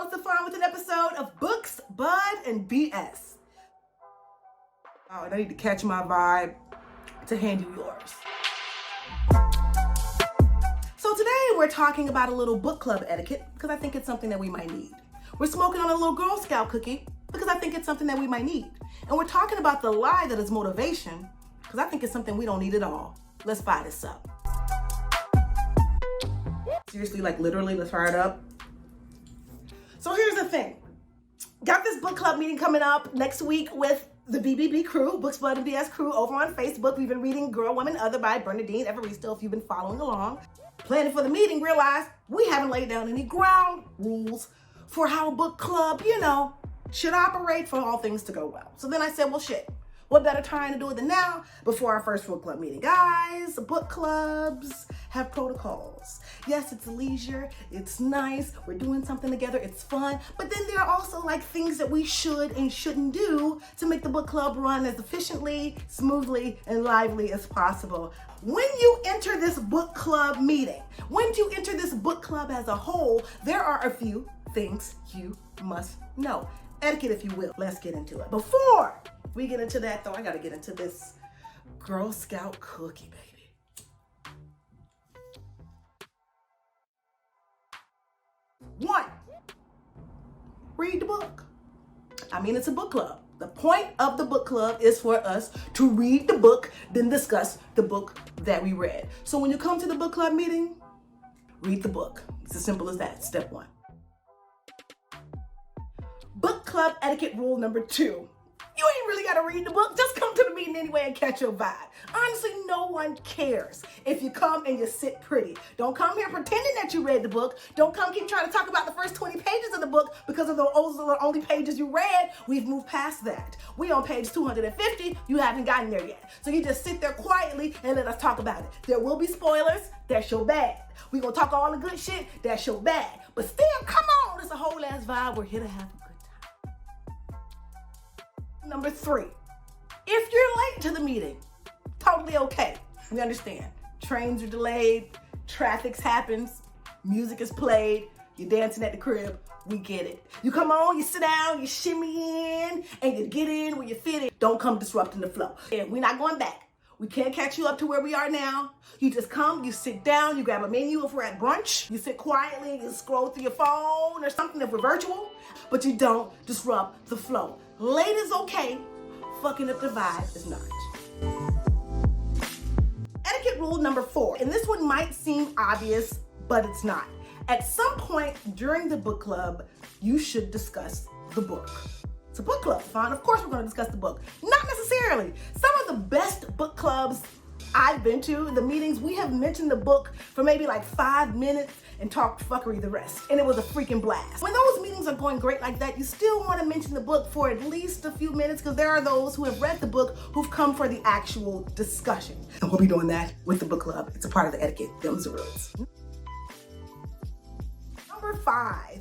Girls to Fun with an episode of Books, Bud, and BS. Oh, and I need to catch my vibe to hand you yours. So today we're talking about a little book club etiquette because I think it's something that we might need. We're smoking on a little Girl Scout cookie because I think it's something that we might need. And we're talking about the lie that is motivation because I think it's something we don't need at all. Let's fire this up. Seriously, like literally, let's fire it up. So here's the thing. Got this book club meeting coming up next week with the BBB crew, Books, Blood, and BS crew over on Facebook. We've been reading Girl, Woman, Other by Bernadine Evaristo, if you've been following along. Planning for the meeting, realized we haven't laid down any ground rules for how a book club, should operate for all things to go well. So then I said, well, shit, what better time to do it than now before our first book club meeting? Guys, book clubs have protocols. Yes, it's leisure, it's nice, we're doing something together, it's fun, but then there are also like things that we should and shouldn't do to make the book club run as efficiently, smoothly, and lively as possible. When you enter this book club meeting, when you enter this book club as a whole, there are a few things you must know. Etiquette, if you will. Let's get into it. Before we get into that, though, I gotta get into this Girl Scout cookie, baby. One, read the book. I mean, it's a book club. The point of the book club is for us to read the book, then discuss the book that we read. So when you come to the book club meeting, read the book. It's as simple as that. Step one. Book club etiquette rule number 2. You ain't really got to read the book. Just come to the meeting anyway and catch your vibe. Honestly, no one cares if you come and you sit pretty. Don't come here pretending that you read the book. Don't come keep trying to talk about the first 20 pages of the book because of those are the only pages you read. We've moved past that. We on page 250. You haven't gotten there yet. So you just sit there quietly and let us talk about it. There will be spoilers. That's your bad. We gonna talk all the good shit. That's your bad. But still, come on. It's a whole ass vibe. We're here to have a good time. Number 3, if you're late to the meeting, totally okay. We understand. Trains are delayed, traffic happens, music is played, you're dancing at the crib, we get it. You come on, you sit down, you shimmy in, and you get in where you fit in. Don't come disrupting the flow. And we're not going back. We can't catch you up to where we are now. You just come, you sit down, you grab a menu if we're at brunch, you sit quietly, you scroll through your phone or something if we're virtual, but you don't disrupt the flow. Late is okay, fucking up the vibe is not. Etiquette rule number 4, and this one might seem obvious, but it's not. At some point during the book club, you should discuss the book. It's a book club, fine. Of course we're going to discuss the book. Not necessarily. Some of the best book clubs I've been to, the meetings, we have mentioned the book for maybe like 5 minutes and talked fuckery the rest. And it was a freaking blast. When those meetings are going great like that, you still want to mention the book for at least a few minutes because there are those who have read the book who've come for the actual discussion. And we'll be doing that with the book club. It's a part of the etiquette. Them's the rules. Number 5.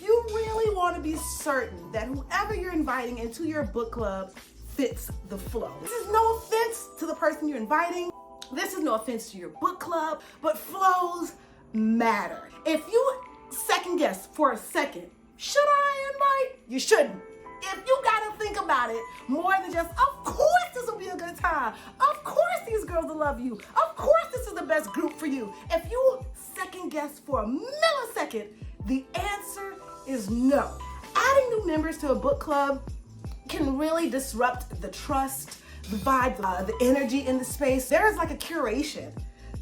You really want to be certain that whoever you're inviting into your book club fits the flow. This is no offense to the person you're inviting. This is no offense to your book club, but flows matter. If you second guess for a second, should I invite? You shouldn't. If you gotta think about it more than just, of course this will be a good time. Of course these girls will love you. Of course this is the best group for you. If you second guess for a millisecond, the answer is no. Adding new members to a book club can really disrupt the trust, the vibe, the energy in the space. There is like a curation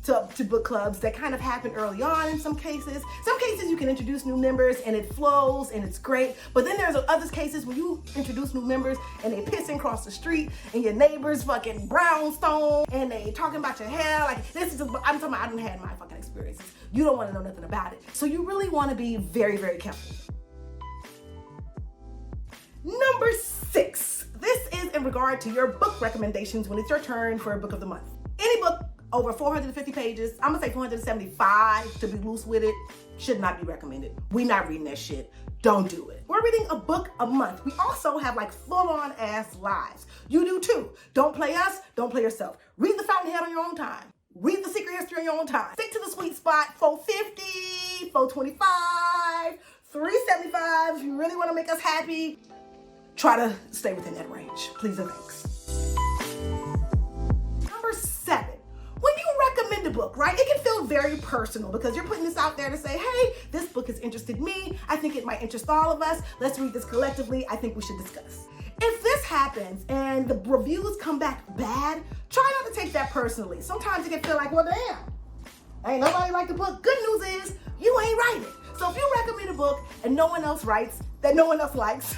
to book clubs that kind of happen early on in some cases. Some cases you can introduce new members and it flows and it's great. But then there's other cases when you introduce new members and they pissing across the street and your neighbor's fucking brownstone and they talking about your hair. Like this is, I'm talking about, I done had my fucking experiences. You don't want to know nothing about it. So you really want to be very, very careful. Number 6. This is in regard to your book recommendations when it's your turn for a book of the month. Any book over 450 pages, I'm gonna say 475 to be loose with it, should not be recommended. We're not reading that shit. Don't do it. We're reading a book a month. We also have like full-on ass lives. You do too. Don't play us, don't play yourself. Read The Fountainhead on your own time. Read The Secret History on your own time. Stick to the sweet spot, 450, 425, $3.75 if you really want to make us happy. Try to stay within that range. Please and thanks. Number 7. When you recommend a book, right, it can feel very personal because you're putting this out there to say, hey, this book has interested me. I think it might interest all of us. Let's read this collectively. I think we should discuss. If this happens and the reviews come back bad, try not to take that personally. Sometimes it can feel like, well, damn, ain't nobody like the book. Good news is you ain't writing it. So if you recommend a book and no one else writes, that no one else likes,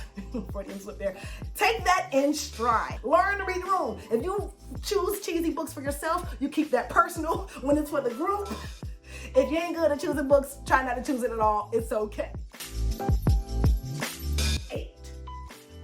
Freudian slip there, take that in stride. Learn to read the room. If you choose cheesy books for yourself, you keep that personal. When it's for the group, if you ain't good at choosing books, try not to choose it at all. It's okay. 8.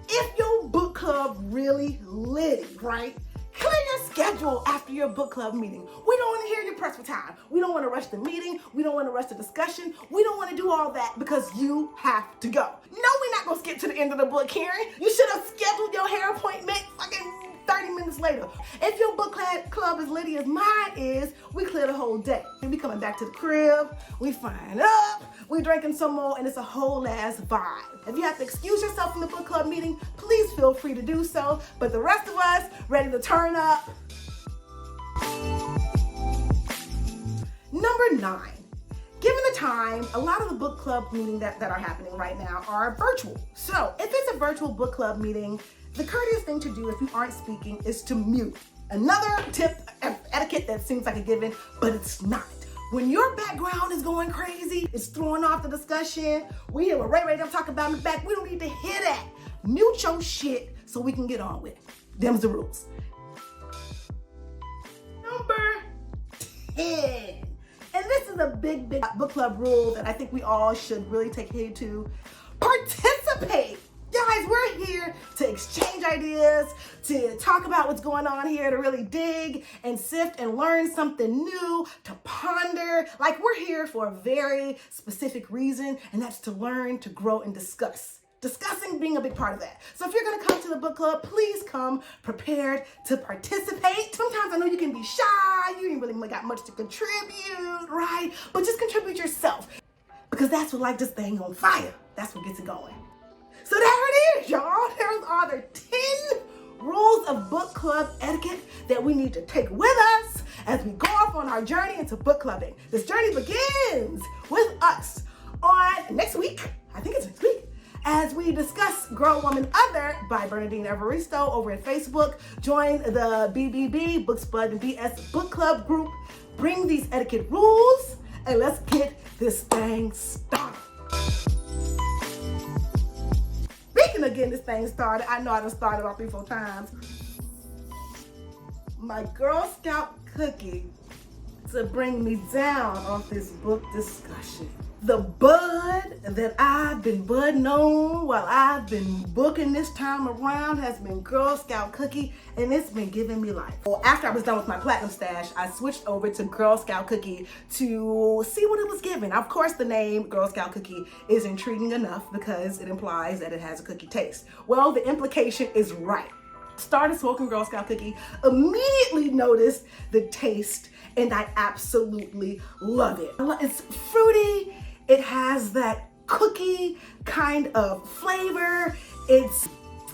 If your book club really litty, right? Clear your schedule after your book club meeting. We don't want to hear you press for time. We don't want to rush the meeting. We don't want to rush the discussion. We don't want to do all that because you have to go. No, we're not going to skip to the end of the book hearing. You should have scheduled your hair appointment fucking 30 minutes later. If your book club is litty as mine is, we clear the whole day. We coming back to the crib, we frying up, we drinking some more, and it's a whole ass vibe. If you have to excuse yourself from the book club meeting, please feel free to do so. But the rest of us, ready to turn up. Number 9. Given the time, a lot of the book club meetings that are happening right now are virtual. So if it's a virtual book club meeting, the courteous thing to do if you aren't speaking is to mute. Another tip of etiquette that seems like a given, but it's not. When your background is going crazy, it's throwing off the discussion, we hear what Ray I'm talking about in the back, we don't need to hear that. Mute your shit so we can get on with it. Them's the rules. Number 10. And this is a big book club rule that I think we all should really take heed to. Participate. Guys, we're here to exchange ideas, to talk about what's going on here, to really dig and sift and learn something new, to ponder. Like, we're here for a very specific reason, and that's to learn, to grow, and discuss. Discussing being a big part of that. So if you're gonna come to the book club, please come prepared to participate. Sometimes I know you can be shy, you ain't really got much to contribute, right? But just contribute yourself, because that's what lights this thing on fire. That's what gets it going. So there it is, y'all. There are the 10 rules of book club etiquette that we need to take with us as we go off on our journey into book clubbing. This journey begins with us on next week, I think it's next week, as we discuss Girl, Woman, Other by Bernadine Evaristo over at Facebook. Join the BBB, Book Spud and BS Book Club group. Bring these etiquette rules and let's get this thing started. Speaking of getting this thing started, I know I done started about 3-4 times. My Girl Scout cookie to bring me down off this book discussion. The bud that I've been budding on while I've been booking this time around has been Girl Scout cookie, and it's been giving me life. Well, after I was done with my platinum stash, I switched over to Girl Scout cookie to see what it was giving. Of course, the name Girl Scout cookie is intriguing enough because it implies that it has a cookie taste. Well, the implication is right. Started smoking Girl Scout cookie, immediately noticed the taste, and I absolutely love it. It's fruity. It has that cookie kind of flavor. It's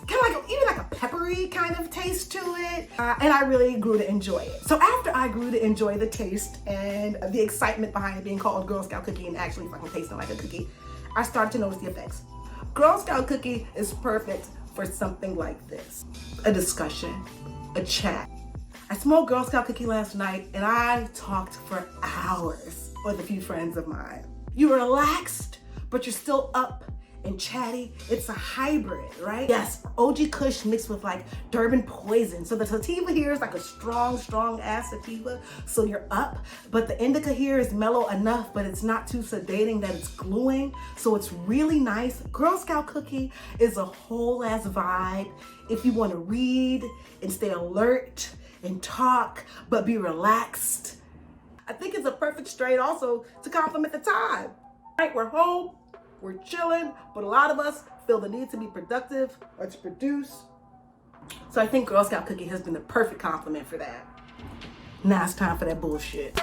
kind of like even like a peppery kind of taste to it. And I really grew to enjoy it. So after I grew to enjoy the taste and the excitement behind it being called Girl Scout cookie and actually fucking tasting like a cookie, I started to notice the effects. Girl Scout cookie is perfect for something like this. A discussion, a chat. I smoked Girl Scout cookie last night and I talked for hours with a few friends of mine. You're relaxed, but you're still up and chatty. It's a hybrid, right? Yes, OG Kush mixed with like Durban Poison. So the sativa here is like a strong ass sativa. So you're up, but the indica here is mellow enough, but it's not too sedating that it's gluing. So it's really nice. Girl Scout cookie is a whole ass vibe. If you want to read and stay alert and talk, but be relaxed. I think it's a perfect strain also to complement the time. Right, we're home, we're chilling, but a lot of us feel the need to be productive or to produce. So I think Girl Scout cookie has been the perfect complement for that. Now it's time for that bullshit.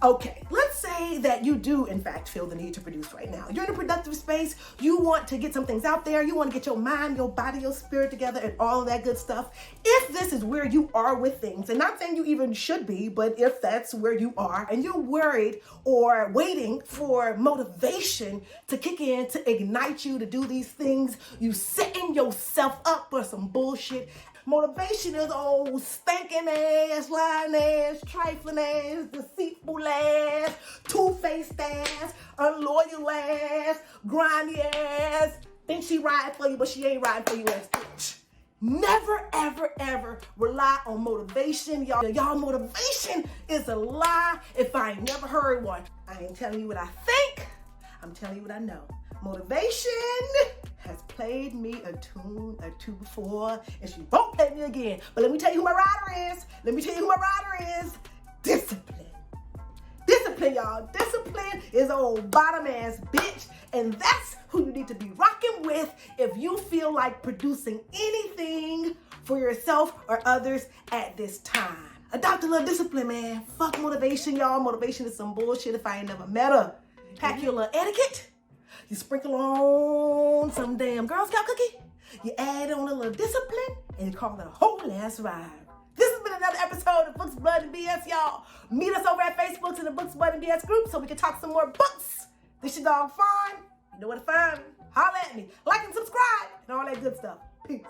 Okay, let's say that you do in fact feel the need to produce right now. You're in a productive space, you want to get some things out there, you want to get your mind, your body, your spirit together and all of that good stuff. If this is where you are with things, and not saying you even should be, but if that's where you are and you're worried or waiting for motivation to kick in, to ignite you to do these things, you setting yourself up for some bullshit. Motivation is old stinking ass, lying ass, trifling ass, deceitful ass, two-faced ass, unloyal ass, grimy ass. Think she riding for you, but she ain't riding for you ass bitch. Never, ever, ever rely on motivation, y'all. Y'all, motivation is a lie if I ain't never heard one. I ain't telling you what I think, I'm telling you what I know. Motivation has played me a tune or two before, and she won't play me again. But let me tell you who my rider is. Discipline. Discipline, y'all. Discipline is old bottom ass bitch, and that's who you need to be rocking with if you feel like producing anything for yourself or others at this time. Adopt a little discipline, man. Fuck motivation, y'all. Motivation is some bullshit if I ain't never met her. Pack your little etiquette. You sprinkle on some damn Girl Scout cookie. You add on a little discipline, and you call it a whole ass ride. This has been another episode of Books, Blood, and BS, y'all. Meet us over at Facebook in the Books, Blood, and BS group so we can talk some more books. This your dog Fawn. You know where to find me. Holla at me. Like and subscribe and all that good stuff. Peace.